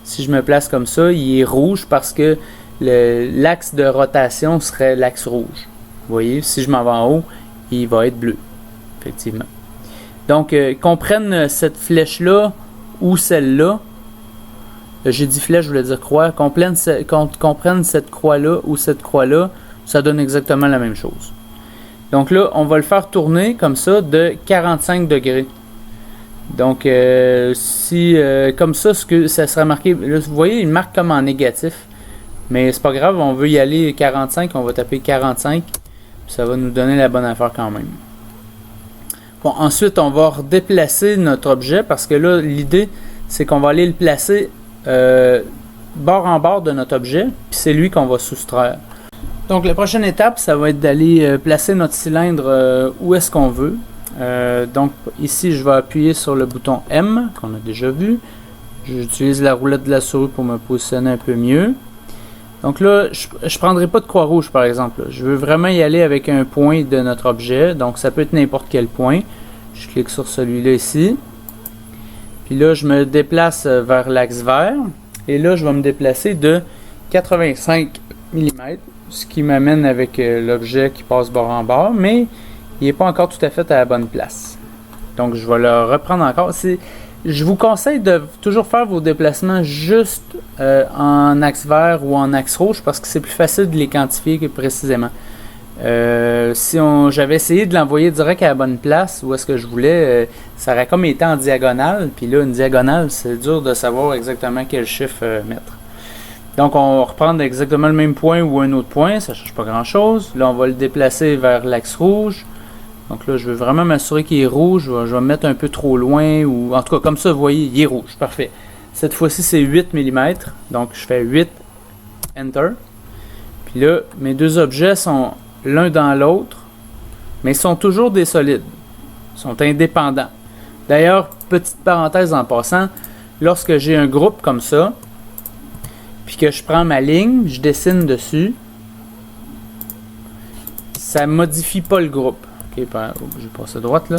Si je me place comme ça, il est rouge parce que l'axe de rotation serait l'axe rouge. Vous voyez, si je m'en vais en haut, il va être bleu, effectivement. Donc, qu'on prenne cette flèche-là ou celle-là, j'ai dit flèche, je voulais dire croix. Qu'on prenne cette croix-là ou cette croix-là, ça donne exactement la même chose. Donc là, on va le faire tourner comme ça de 45 degrés. Donc, comme ça, ça sera marqué. Là, vous voyez, il marque comme en négatif. Mais c'est pas grave, on veut y aller 45, on va taper 45. Ça va nous donner la bonne affaire quand même. Bon, ensuite, on va redéplacer notre objet parce que là, l'idée, c'est qu'on va aller le placer bord en bord de notre objet, puis c'est lui qu'on va soustraire. Donc la prochaine étape, ça va être d'aller placer notre cylindre où est-ce qu'on veut. Donc ici, je vais appuyer sur le bouton M, qu'on a déjà vu. J'utilise la roulette de la souris pour me positionner un peu mieux. Donc là, je ne prendrai pas de croix rouge par exemple. Je veux vraiment y aller avec un point de notre objet, donc ça peut être n'importe quel point. Je clique sur celui-là ici. Puis là, je me déplace vers l'axe vert. Et là, je vais me déplacer de 85 mm. Ce qui m'amène avec l'objet qui passe bord en bord. Mais il n'est pas encore tout à fait à la bonne place. Donc, je vais le reprendre encore. Je vous conseille de toujours faire vos déplacements juste en axe vert ou en axe rouge. Parce que c'est plus facile de les quantifier que précisément. Si j'avais essayé de l'envoyer direct à la bonne place où est-ce que je voulais, ça aurait comme été en diagonale. Puis là, une diagonale, c'est dur de savoir exactement quel chiffre mettre. Donc, on va reprendre exactement le même point ou un autre point. Ça ne change pas grand-chose. Là, on va le déplacer vers l'axe rouge. Donc là, je veux vraiment m'assurer qu'il est rouge. Je vais me mettre un peu trop loin. Ou en tout cas, comme ça, vous voyez, il est rouge. Parfait. Cette fois-ci, c'est 8 mm. Donc, je fais 8, Enter. Puis là, mes deux objets sont l'un dans l'autre, mais ils sont toujours des solides. Ils sont indépendants. D'ailleurs, petite parenthèse en passant, lorsque j'ai un groupe comme ça, puis que je prends ma ligne, je dessine dessus, ça ne modifie pas le groupe. Ok, je vais passer à droite là.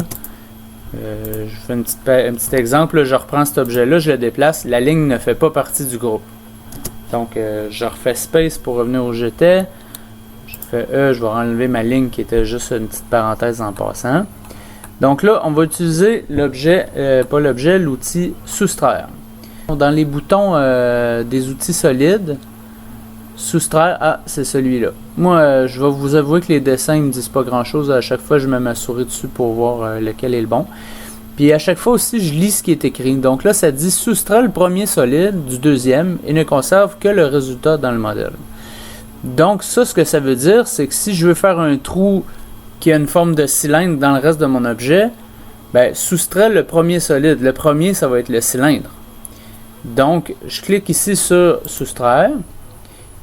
Je fais un petit exemple. Là, je reprends cet objet-là, je le déplace. La ligne ne fait pas partie du groupe. Donc, je refais Space pour revenir où j'étais. Je fais E, je vais enlever ma ligne qui était juste une petite parenthèse en passant. Donc là, on va utiliser l'objet, pas l'objet, l'outil soustraire. Dans les boutons des outils solides, soustraire, c'est celui-là. Moi, je vais vous avouer que les dessins ne me disent pas grand-chose. À chaque fois, je mets ma souris dessus pour voir lequel est le bon. Puis à chaque fois aussi, je lis ce qui est écrit. Donc là, ça dit soustraire le premier solide du deuxième et ne conserve que le résultat dans le modèle. Donc ça, ce que ça veut dire, c'est que si je veux faire un trou qui a une forme de cylindre dans le reste de mon objet, ben, soustrait le premier solide. Le premier, ça va être le cylindre. Donc, je clique ici sur soustraire.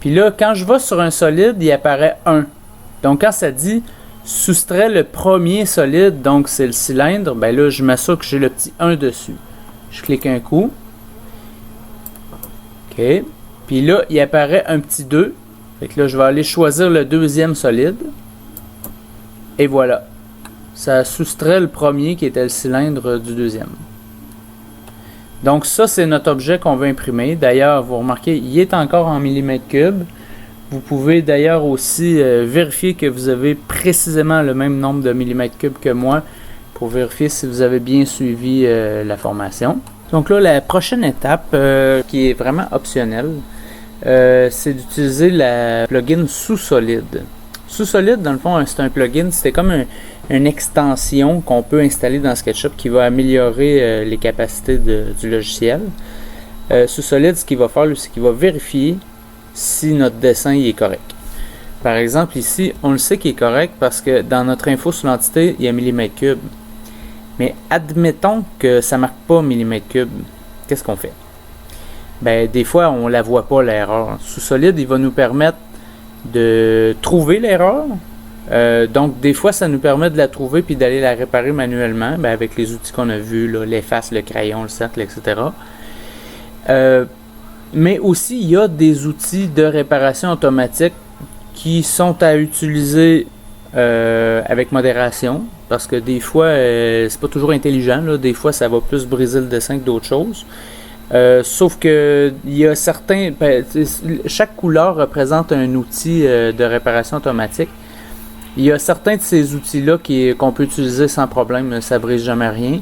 Puis là, quand je vais sur un solide, il apparaît 1. Donc, quand ça dit soustrait le premier solide, donc c'est le cylindre, ben là, je m'assure que j'ai le petit 1 dessus. Je clique un coup. OK. Puis là, il apparaît un petit 2. Fait que là, je vais aller choisir le deuxième solide. Et voilà. Ça soustrait le premier qui était le cylindre du deuxième. Donc ça, c'est notre objet qu'on veut imprimer. D'ailleurs, vous remarquez, il est encore en millimètres cubes. Vous pouvez d'ailleurs aussi vérifier que vous avez précisément le même nombre de millimètres cubes que moi pour vérifier si vous avez bien suivi la formation. Donc là, la prochaine étape qui est vraiment optionnelle, c'est d'utiliser la plugin sous-solide. Sous-solide, dans le fond, c'est un plugin, c'est comme une extension qu'on peut installer dans SketchUp qui va améliorer les capacités du logiciel. Sous-solide, ce qu'il va faire, c'est qu'il va vérifier si notre dessin est correct. Par exemple, ici, on le sait qu'il est correct parce que dans notre info sur l'entité, il y a millimètres cubes. Mais admettons que ça ne marque pas millimètres cubes. Qu'est-ce qu'on fait? Ben, des fois, on ne la voit pas, l'erreur. Sous-solide, il va nous permettre de trouver l'erreur. Donc, des fois, ça nous permet de la trouver puis d'aller la réparer manuellement avec les outils qu'on a vus, l'efface, le crayon, le cercle, etc. Mais aussi, il y a des outils de réparation automatique qui sont à utiliser avec modération parce que des fois, c'est pas toujours intelligent. Là. Des fois, ça va plus briser le dessin que d'autres choses. Sauf que il y a certains, chaque couleur représente un outil de réparation automatique. Il y a certains de ces outils-là qu'on peut utiliser sans problème, ça brise jamais rien.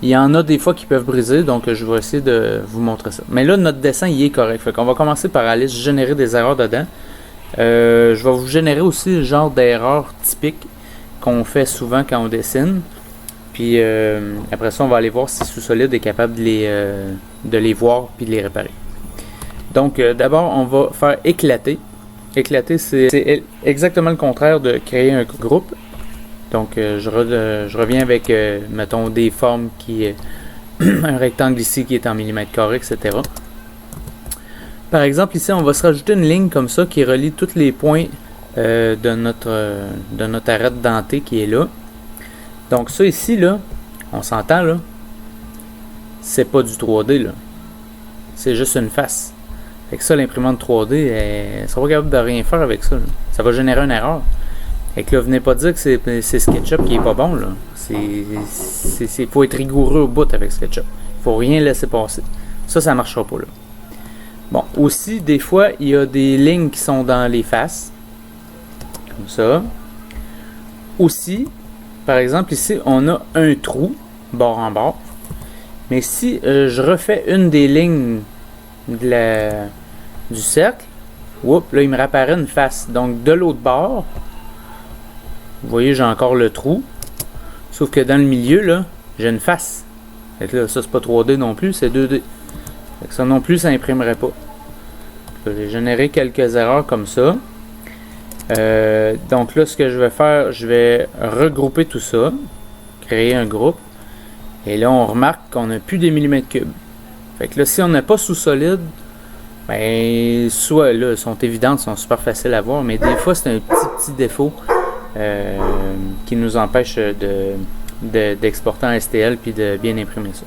Il y en a des fois qui peuvent briser, donc je vais essayer de vous montrer ça. Mais là, notre dessin, il est correct. Fait qu'on va commencer par aller générer des erreurs dedans. Je vais vous générer aussi le genre d'erreurs typiques qu'on fait souvent quand on dessine. Puis après ça, on va aller voir si Sous-Solide est capable de les voir puis de les réparer. Donc d'abord, on va faire éclater. Éclater, c'est exactement le contraire de créer un groupe. Donc je reviens avec, mettons, des formes qui un rectangle ici qui est en millimètres carrés, etc. Par exemple, ici, on va se rajouter une ligne comme ça qui relie tous les points de notre arête dentée qui est là. Donc ça ici, là, on s'entend, là, c'est pas du 3D, là. C'est juste une face. Fait que ça, l'imprimante 3D, elle sera pas capable de rien faire avec ça, là. Ça va générer une erreur. Fait que là, venez pas dire que c'est SketchUp qui est pas bon, là. Faut être rigoureux au bout avec SketchUp. Faut rien laisser passer. Ça marchera pas, là. Bon, aussi, des fois, il y a des lignes qui sont dans les faces. Comme ça. Aussi, par exemple, ici, on a un trou, bord en bord. Mais si je refais une des lignes du cercle, là, il me réapparaît une face. Donc, de l'autre bord, vous voyez, j'ai encore le trou. Sauf que dans le milieu, là, j'ai une face. Fait que là, ça, c'est pas 3D non plus, c'est 2D. Fait que ça non plus, ça n'imprimerait pas. J'ai généré quelques erreurs comme ça. Donc là, ce que je vais faire, je vais regrouper tout ça, créer un groupe. Et là, on remarque qu'on n'a plus des millimètres cubes. Fait que là, si on n'a pas sous-solide, ben, soit là, elles sont évidentes, sont super faciles à voir, mais des fois, c'est un petit défaut qui nous empêche d'exporter en STL puis de bien imprimer ça.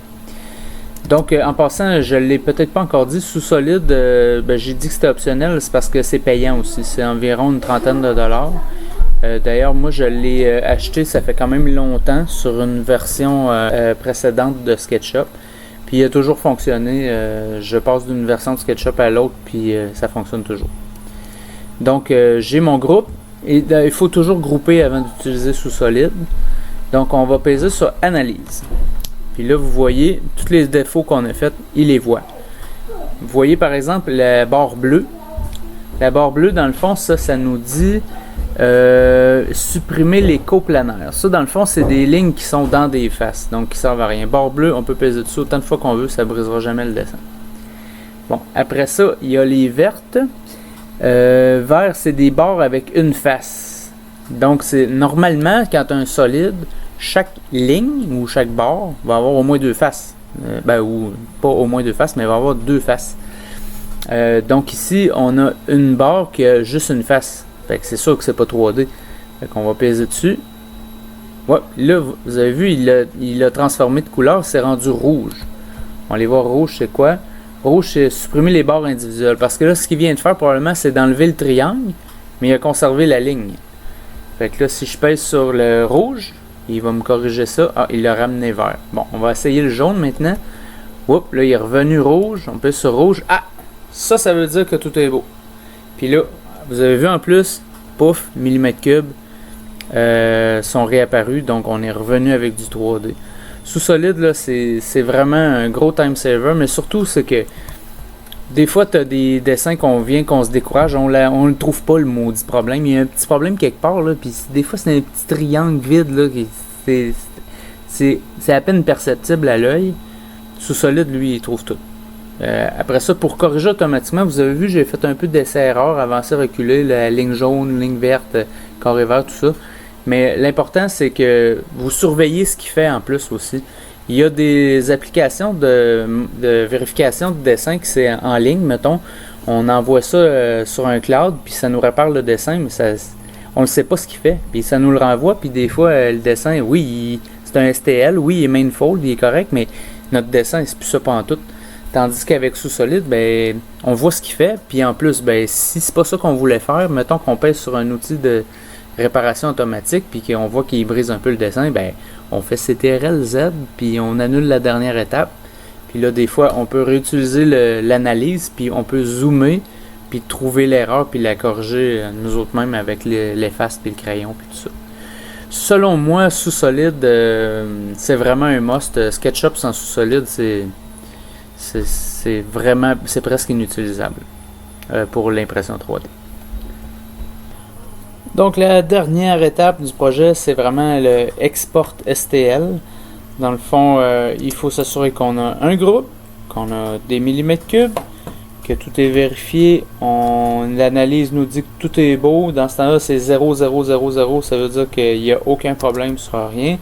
Donc, en passant, je ne l'ai peut-être pas encore dit, sous-solide, j'ai dit que c'était optionnel, c'est parce que c'est payant aussi. C'est environ une trentaine de dollars. D'ailleurs, moi, je l'ai acheté, ça fait quand même longtemps, sur une version précédente de SketchUp. Puis, il a toujours fonctionné. Je passe d'une version de SketchUp à l'autre, puis ça fonctionne toujours. Donc, j'ai mon groupe. Et il faut toujours grouper avant d'utiliser sous-solide. Donc, on va peser sur Analyse. Puis là, vous voyez, tous les défauts qu'on a fait, il les voit. Vous voyez, par exemple, la barre bleue. La barre bleue, dans le fond, ça nous dit supprimer les coplanaires. Ça, dans le fond, c'est des lignes qui sont dans des faces, donc qui servent à rien. Barre bleue, on peut peser dessus autant de fois qu'on veut, ça ne brisera jamais le dessin. Bon, après ça, il y a les vertes. Vert, c'est des barres avec une face. Donc, c'est normalement, quand tu as un solide, chaque ligne ou chaque barre va avoir au moins deux faces. Ou pas au moins deux faces, mais il va avoir deux faces. Donc ici, on a une barre qui a juste une face. Fait que c'est sûr que c'est pas 3D. Fait qu'on va peser dessus. Ouais, là, vous avez vu, il a transformé de couleur, c'est rendu rouge. On va aller voir rouge, c'est quoi? Rouge, c'est supprimer les barres individuelles. Parce que là, ce qu'il vient de faire, probablement, c'est d'enlever le triangle, mais il a conservé la ligne. Fait que là, si je pèse sur le rouge, il va me corriger ça. Ah, il l'a ramené vert. Bon, on va essayer le jaune maintenant. Oups, là, il est revenu rouge. On pèse sur rouge. Ah! Ça veut dire que tout est beau. Puis là, vous avez vu en plus, pouf, millimètres cubes sont réapparus. Donc, on est revenu avec du 3D. Sous-solide, là, c'est vraiment un gros time saver. Mais surtout, c'est que des fois, tu as des dessins qu'on se décourage. On ne le trouve pas, le maudit problème. Il y a un petit problème quelque part. Là, puis des fois, c'est un petit triangle vide. Là, c'est à peine perceptible à l'œil. Sous-solide, lui, il trouve tout. Après ça, pour corriger automatiquement, vous avez vu, j'ai fait un peu d'essai-erreur, avancer, reculer, la ligne jaune, ligne verte, carré vert, tout ça. Mais l'important, c'est que vous surveillez ce qu'il fait en plus aussi. Il y a des applications de vérification de dessin qui c'est en ligne, mettons. On envoie ça sur un cloud, puis ça nous répare le dessin, mais on ne sait pas ce qu'il fait. Puis ça nous le renvoie, puis des fois, le dessin, oui, c'est un STL, oui, il est manifold, il est correct, mais notre dessin, c'est plus ça pantoute. Tandis qu'avec sous-solide, ben, on voit ce qu'il fait, puis en plus, ben, si c'est pas ça qu'on voulait faire, mettons qu'on pèse sur un outil de réparation automatique, puis qu'on voit qu'il brise un peu le dessin, ben, on fait CTRL-Z, puis on annule la dernière étape. Puis là, des fois, on peut réutiliser l'analyse, puis on peut zoomer, puis trouver l'erreur, puis la corriger nous autres mêmes avec l'efface, puis le crayon, puis tout ça. Selon moi, sous-solide, c'est vraiment un must. SketchUp sans sous-solide, c'est presque inutilisable pour l'impression 3D. Donc la dernière étape du projet, c'est vraiment le Export STL. Dans le fond, il faut s'assurer qu'on a un groupe, qu'on a des millimètres cubes, que tout est vérifié. L'analyse nous dit que tout est beau. Dans ce temps-là, c'est 0, 0, 0, 0. Ça veut dire qu'il n'y a aucun problème sur rien.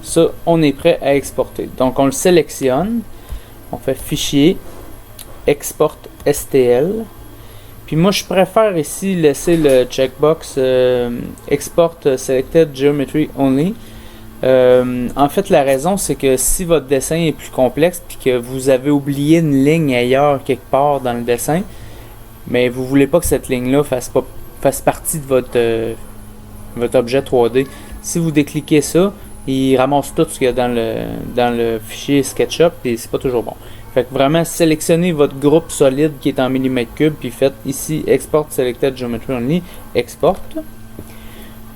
Ça, on est prêt à exporter. Donc on le sélectionne. On fait Fichier, Export STL. Puis moi, je préfère ici laisser le checkbox Export Selected Geometry Only. En fait, la raison, c'est que si votre dessin est plus complexe puis que vous avez oublié une ligne ailleurs quelque part dans le dessin, mais vous voulez pas que cette ligne-là fasse partie de votre objet 3D. Si vous décliquez ça, il ramasse tout ce qu'il y a dans le fichier SketchUp et c'est pas toujours bon. Fait que vraiment, sélectionnez votre groupe solide qui est en millimètres cubes puis faites ici Export Selected Geometry Only, Export.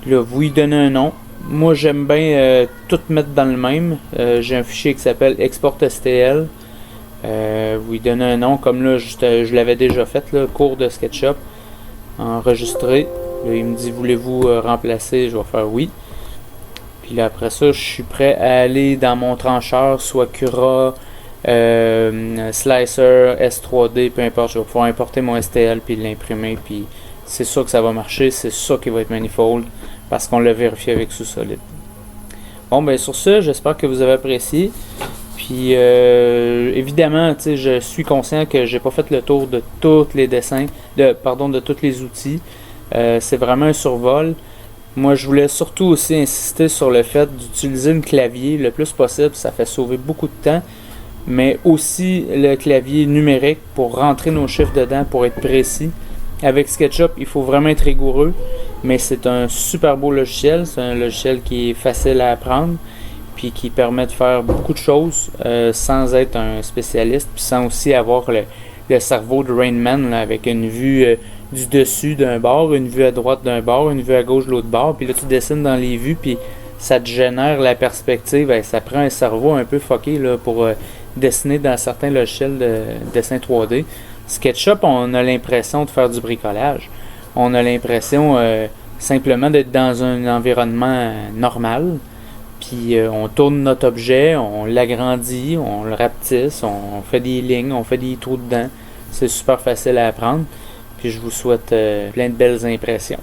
Puis là, vous lui donnez un nom. Moi, j'aime bien tout mettre dans le même. J'ai un fichier qui s'appelle Export STL. Vous lui donnez un nom, comme là, je l'avais déjà fait, là, cours de SketchUp. Enregistré. Là, il me dit, voulez-vous remplacer? Je vais faire oui. Puis là, après ça, je suis prêt à aller dans mon trancheur, soit Cura, Slicer, S3D, peu importe. Je vais pouvoir importer mon STL, puis l'imprimer, puis c'est sûr que ça va marcher, c'est sûr qu'il va être manifold parce qu'on l'a vérifié avec sous-solide. Bon, ben sur ce, j'espère que vous avez apprécié. Puis évidemment, je suis conscient que j'ai pas fait le tour de tous les dessins, de tous les outils. C'est vraiment un survol. Moi, je voulais surtout aussi insister sur le fait d'utiliser le clavier le plus possible. Ça fait sauver beaucoup de temps. Mais aussi le clavier numérique pour rentrer nos chiffres dedans, pour être précis. Avec SketchUp, il faut vraiment être rigoureux. Mais c'est un super beau logiciel. C'est un logiciel qui est facile à apprendre. Puis qui permet de faire beaucoup de choses sans être un spécialiste. Puis sans aussi avoir le cerveau de Rain Man là, avec une vue du dessus d'un bord, une vue à droite d'un bord, une vue à gauche de l'autre bord, puis là tu dessines dans les vues, puis ça te génère la perspective. Ça prend un cerveau un peu fucké là, pour dessiner dans certains logiciels de dessin 3D. SketchUp, on a l'impression de faire du bricolage. On a l'impression simplement d'être dans un environnement normal, puis on tourne notre objet, on l'agrandit, on le rapetisse, on fait des lignes, on fait des trous dedans. C'est super facile à apprendre. Puis je vous souhaite plein de belles impressions.